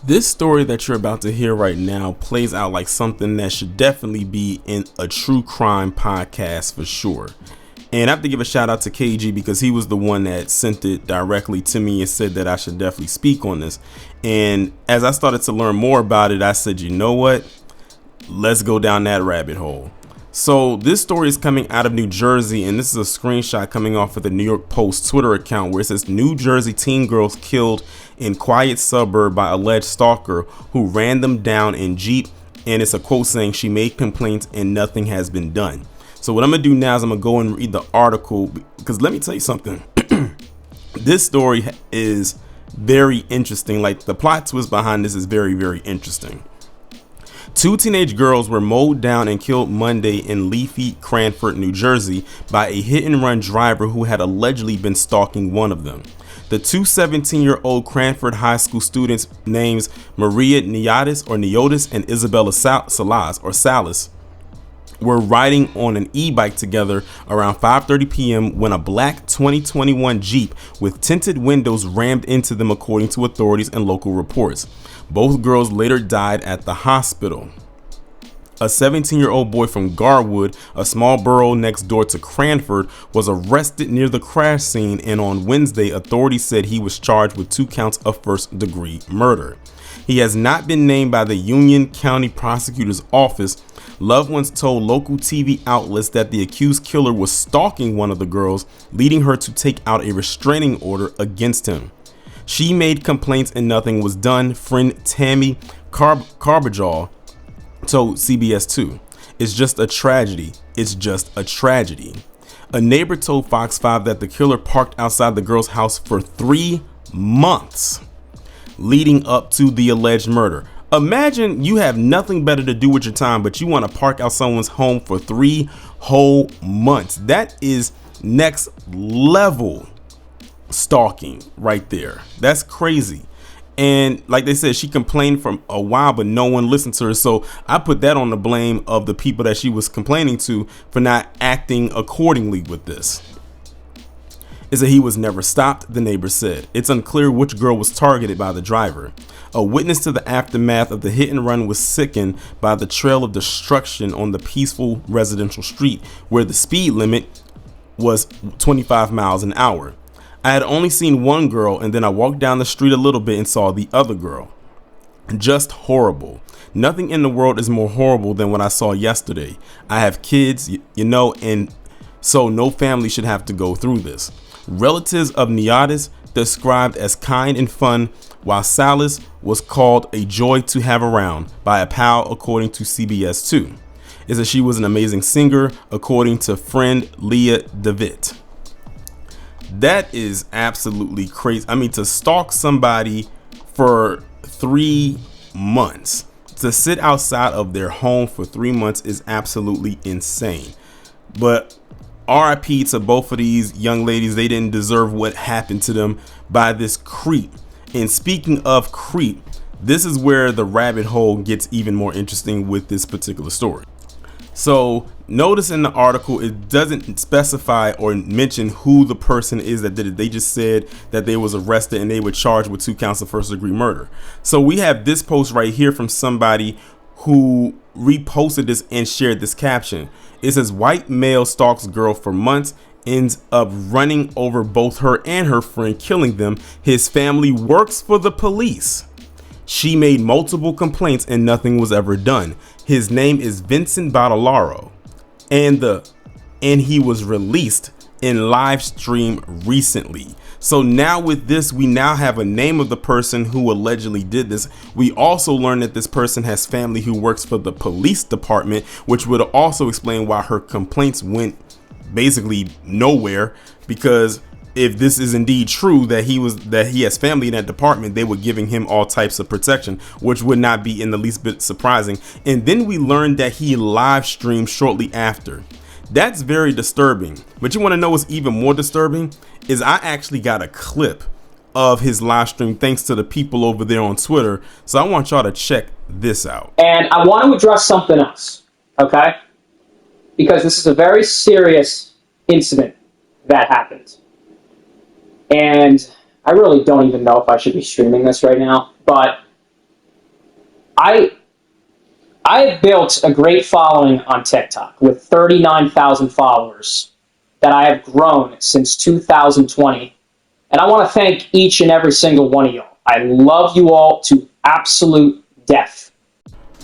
This story that you're about to hear right now plays out like something that should definitely be in a true crime podcast for sure. And I have to give a shout out to KG because he was the one that sent it directly to me and said that I should definitely speak on this. And as I started to learn more about it, I said, you know what? Let's go down that rabbit hole. So this story is coming out of New Jersey, and this is a screenshot coming off of the New York Post Twitter account where it says New Jersey teen girls killed in quiet suburb by alleged stalker who ran them down in Jeep. And it's a quote saying she made complaints and nothing has been done. So what I'm gonna do now is I'm gonna go and read the article, because let me tell you something. This story is very interesting. Like, the plot twist behind this is very, very interesting. Two teenage girls were mowed down and killed Monday in leafy Cranford, New Jersey by a hit-and-run driver who had allegedly been stalking one of them. The two 17-year-old Cranford High School students, names Maria Niotis and Isabella Salas, were riding on an e-bike together around 5:30 p.m. when a black 2021 Jeep with tinted windows rammed into them, according to authorities and local reports. Both girls later died at the hospital. A 17-year-old boy from Garwood, a small borough next door to Cranford, was arrested near the crash scene, and on Wednesday, authorities said he was charged with 2 counts of first-degree murder. He has not been named by the Union County Prosecutor's Office. Loved ones told local TV outlets that the accused killer was stalking one of the girls, leading her to take out a restraining order against him. She made complaints and nothing was done, friend Tammy Carbajal told CBS 2. It's just a tragedy. It's just a tragedy. A neighbor told Fox 5 that the killer parked outside the girl's house for 3 months leading up to the alleged murder. Imagine you have nothing better to do with your time, but you want to park out someone's home for 3 whole months. That is next level stalking right there. That's crazy. And like they said, she complained for a while, but no one listened to her. So I put that on the blame of the people that she was complaining to for not acting accordingly with this. Is that he was never stopped, the neighbor said. It's unclear which girl was targeted by the driver. A witness to the aftermath of the hit and run was sickened by the trail of destruction on the peaceful residential street where the speed limit was 25 miles an hour. I had only seen one girl, and then I walked down the street a little bit and saw the other girl. Just horrible. Nothing in the world is more horrible than what I saw yesterday. I have kids, and so no family should have to go through this. Relatives of Niotis described as kind and fun, while Salas was called a joy to have around by a pal, according to CBS 2. Is that she was an amazing singer, according to friend Leah DeVitt. That is absolutely crazy. I mean, to stalk somebody for 3 months, to sit outside of their home for 3 months is absolutely insane. But RIP to both of these young ladies. They didn't deserve what happened to them by this creep. And speaking of creep, this is where the rabbit hole gets even more interesting with this particular story. So notice in the article, it doesn't specify or mention who the person is that did it. They just said that they was arrested and they were charged with 2 counts of first degree murder. So we have this post right here from somebody who reposted this and shared this caption. It says, white male stalks girl for months, ends up running over both her and her friend, killing them. His family works for the police. She made multiple complaints and nothing was ever done. His name is Vincent Battiloro, and he was released in live stream recently. So now with this, we now have a name of the person who allegedly did this. We also learned that this person has family who works for the police department, which would also explain why her complaints went basically nowhere, because if this is indeed true that he has family in that department, they were giving him all types of protection, which would not be in the least bit surprising. And then we learned that he live streamed shortly after. That's very disturbing. But you want to know what's even more disturbing is I actually got a clip of his live stream thanks to the people over there on Twitter. So I want y'all to check this out. And I want to address something else, okay? Because this is a very serious incident that happened. And I really don't even know if I should be streaming this right now, but I have built a great following on TikTok with 39,000 followers that I have grown since 2020. And I want to thank each and every single one of y'all. I love you all to absolute death.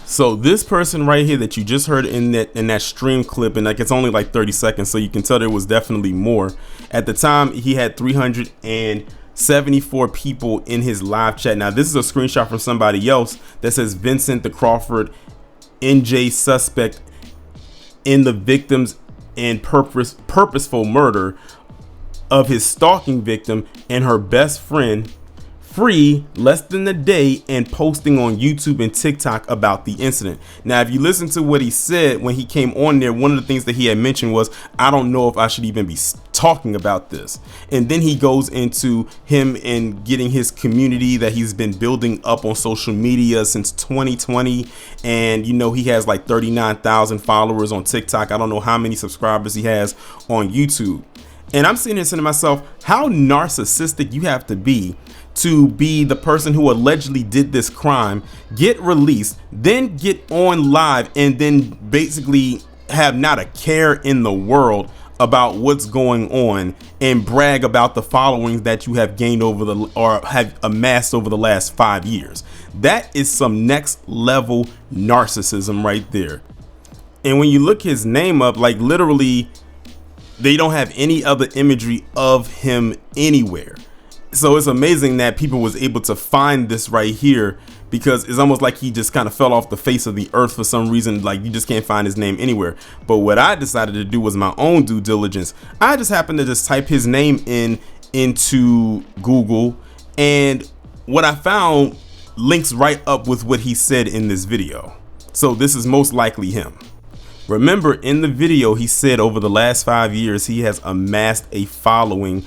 So this person right here that you just heard in that stream clip, and like it's only like 30 seconds, so you can tell there was definitely more. At the time, he had 374 people in his live chat. Now this is a screenshot from somebody else that says Vincent the Crawford NJ suspect in the victims and purposeful murder of his stalking victim and her best friend, free less than a day and posting on YouTube and TikTok about the incident. Now, if you listen to what he said when he came on there, one of the things that he had mentioned was, I don't know if I should even be talking about this. And then he goes into him and getting his community that he's been building up on social media since 2020. And, you know, he has like 39,000 followers on TikTok. I don't know how many subscribers he has on YouTube. And I'm sitting here saying to myself, how narcissistic you have to be the person who allegedly did this crime, get released, then get on live, and then basically have not a care in the world about what's going on and brag about the followings that you have gained or have amassed over the last 5 years. That is some next level narcissism right there. And when you look his name up, like literally, they don't have any other imagery of him anywhere. So it's amazing that people was able to find this right here, because it's almost like he just kind of fell off the face of the earth for some reason. Like you just can't find his name anywhere. But what I decided to do was my own due diligence. I just happened to just type his name into Google, and what I found links right up with what he said in this video. So this is most likely him. Remember, in the video, he said over the last 5 years, he has amassed a following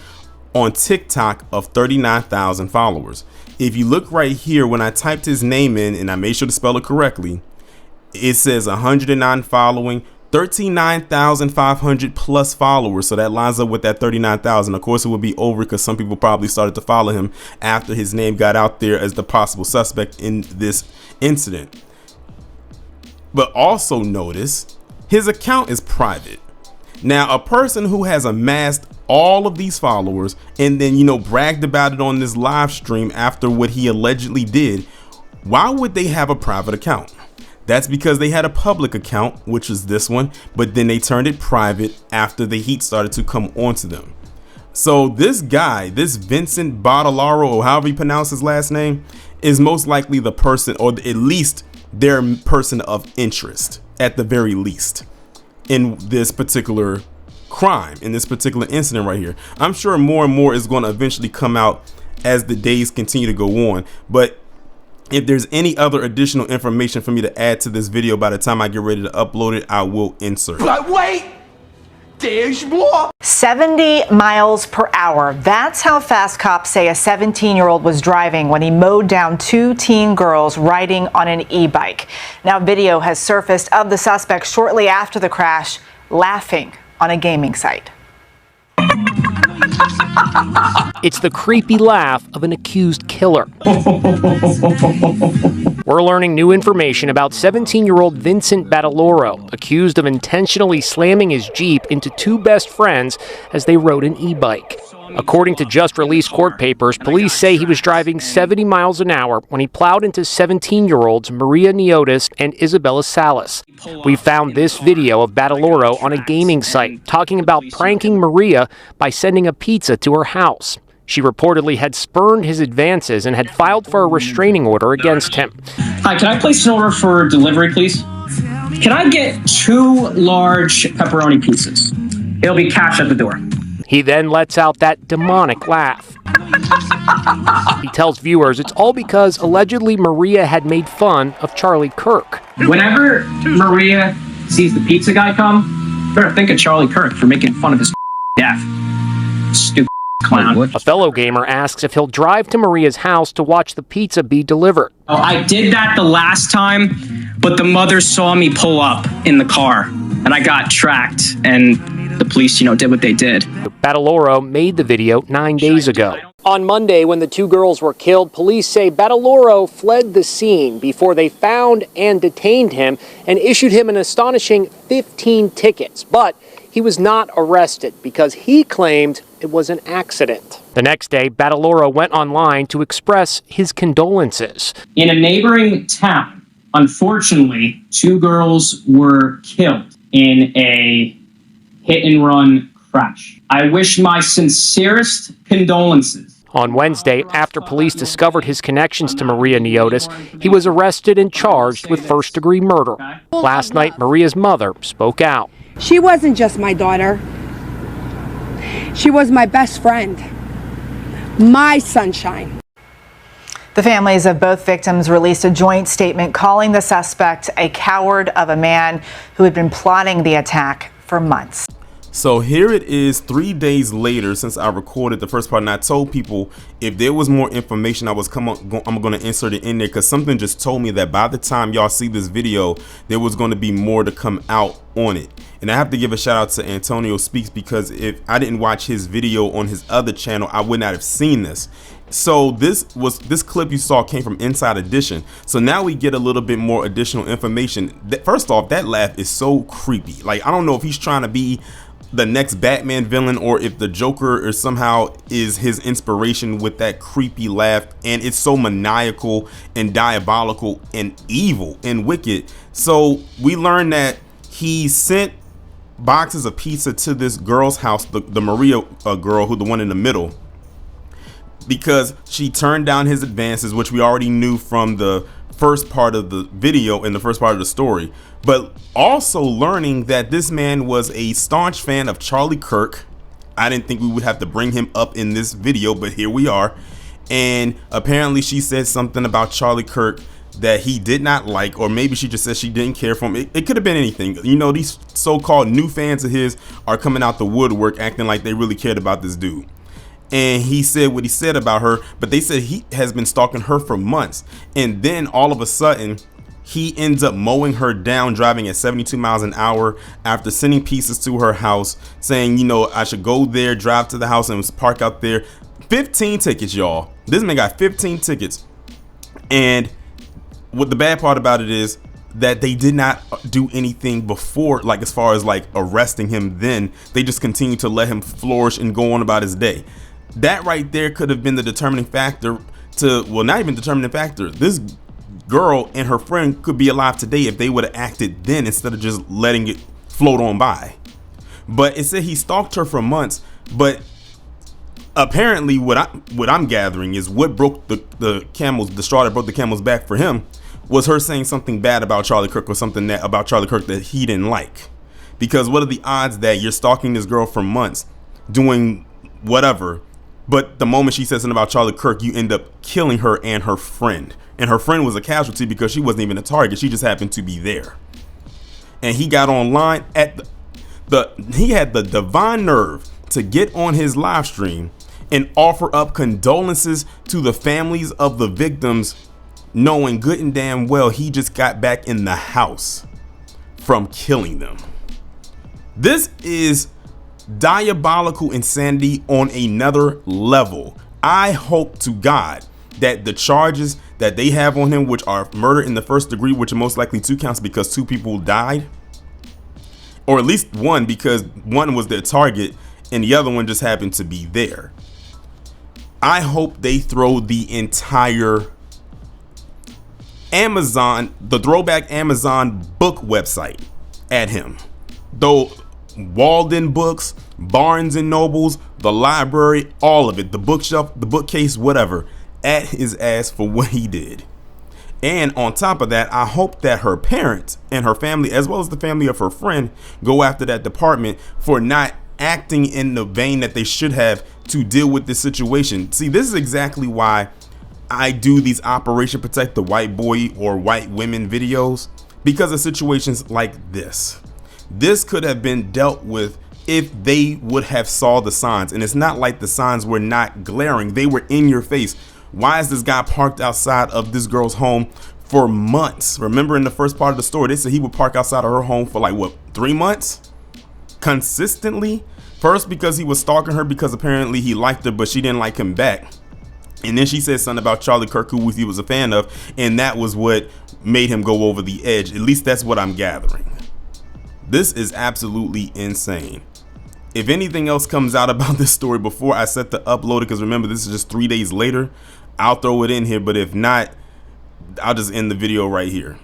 on TikTok of 39,000 followers. If you look right here, when I typed his name in and I made sure to spell it correctly, it says 109 following, 39,500 plus followers. So that lines up with that 39,000. Of course, it would be over because some people probably started to follow him after his name got out there as the possible suspect in this incident. But also notice his account is private. Now, a person who has amassed all of these followers and then, you know, bragged about it on this live stream after what he allegedly did, why would they have a private account? That's because they had a public account, which is this one, but then they turned it private after the heat started to come onto them. So this guy, this Vincent Battiloro, or however you pronounce his last name, is most likely the person, or at least their person of interest, at the very least, in this particular crime, in this particular incident right here. I'm sure more and more is going to eventually come out as the days continue to go on. But if there's any other additional information for me to add to this video by the time I get ready to upload it, I will insert. But wait, there's more. 70 miles per hour. That's how fast cops say a 17-year-old was driving when he mowed down 2 teen girls riding on an e-bike. Now video has surfaced of the suspect shortly after the crash, laughing on a gaming site. It's the creepy laugh of an accused killer. We're learning new information about 17-year-old Vincent Battiloro, accused of intentionally slamming his Jeep into 2 best friends as they rode an e-bike. According to just released court papers, police say he was driving 70 miles an hour when he plowed into 17-year-olds Maria Neotis and Isabella Salas. We found this video of Battiloro on a gaming site talking about pranking Maria by sending a pizza to her house. She reportedly had spurned his advances and had filed for a restraining order against him. Hi, can I place an order for delivery, please? Can I get 2 large pepperoni pizzas? It'll be cash at the door. He then lets out that demonic laugh. He tells viewers it's all because allegedly Maria had made fun of Charlie Kirk. Whenever Maria sees the pizza guy come, better think of Charlie Kirk for making fun of his death. Stupid clown. A fellow gamer asks if he'll drive to Maria's house to watch the pizza be delivered. Oh, I did that the last time, but the mother saw me pull up in the car, and I got tracked, and the police, did what they did. Battiloro made the video 9 days ago. On Monday, when the two girls were killed, police say Battiloro fled the scene before they found and detained him and issued him an astonishing 15 tickets. But he was not arrested because he claimed it was an accident. The next day, Battiloro went online to express his condolences. In a neighboring town, unfortunately, two girls were killed in a hit-and-run crash. I wish my sincerest condolences. On Wednesday, after police discovered his connections to Maria Niotis, he was arrested and charged with first-degree murder. Last night, Maria's mother spoke out. She wasn't just my daughter. She was my best friend, my sunshine. The families of both victims released a joint statement calling the suspect a coward of a man who had been plotting the attack for months. So here it is 3 days later since I recorded the first part, and I told people if there was more information I'm going to insert it in there, because something just told me that by the time y'all see this video there was going to be more to come out on it. And I have to give a shout out to Antonio Speaks, because if I didn't watch his video on his other channel I would not have seen this. So this clip you saw came from Inside Edition. So now we get a little bit more additional information. First off, that laugh is so creepy. Like, I don't know if he's trying to be the next Batman villain or if the Joker or somehow is his inspiration with that creepy laugh, and it's so maniacal and diabolical and evil and wicked. So we learned that he sent boxes of pizza to this girl's house, the Maria girl, who the one in the middle, because she turned down his advances, which we already knew from the first part of the video and the first part of the story. But also learning that this man was a staunch fan of Charlie Kirk. I didn't think we would have to bring him up in this video, but here we are. And apparently she said something about Charlie Kirk that he did not like, or maybe she just said she didn't care for him. It could have been anything. You know, these so-called new fans of his are coming out the woodwork acting like they really cared about this dude. And he said what he said about her, but they said he has been stalking her for months. And then all of a sudden he ends up mowing her down, driving at 72 miles an hour after sending pieces to her house, saying, you know, I should go there, drive to the house and park out there. 15 tickets, y'all. This man got 15 tickets. And what the bad part about it is that they did not do anything before, like as far as like arresting him. Then they just continued to let him flourish and go on about his day. That right there could have been the determining factor to, well, not even determining factor. This girl and her friend could be alive today if they would have acted then instead of just letting it float on by. But it said he stalked her for months, but apparently what I'm gathering is what broke the straw that broke the camel's back for him was her saying something bad about Charlie Kirk, or something that about Charlie Kirk that he didn't like. Because what are the odds that you're stalking this girl for months, doing whatever, but the moment she says something about Charlie Kirk, you end up killing her and her friend. And her friend was a casualty because she wasn't even a target. She just happened to be there. And he got online at he had the divine nerve to get on his live stream and offer up condolences to the families of the victims, knowing good and damn well he just got back in the house from killing them. This is diabolical insanity on another level. I hope to God that the charges that they have on him, which are murder in the first degree, which are most likely 2 counts because 2 people died, or at least 1 because 1 was their target and the other one just happened to be there. I hope they throw the entire Amazon, the throwback Amazon book website at him. Though Walden Books, Barnes and Nobles, the library, all of it, the bookshelf, the bookcase, whatever, at his ass for what he did. And on top of that, I hope that her parents and her family, as well as the family of her friend, go after that department for not acting in the vein that they should have to deal with this situation. See, this is exactly why I do these Operation Protect the White Boy or White Women videos, because of situations like this. This could have been dealt with if they would have saw the signs. And it's not like the signs were not glaring. They were in your face. Why is this guy parked outside of this girl's home for months? Remember in the first part of the story, they said he would park outside of her home for like, what, 3 months? Consistently? First because he was stalking her because apparently he liked her, but she didn't like him back. And then she said something about Charlie Kirk, who he was a fan of, and that was what made him go over the edge. At least that's what I'm gathering. This is absolutely insane. If anything else comes out about this story before I set to upload it, because remember, this is just 3 days later, I'll throw it in here. But if not, I'll just end the video right here.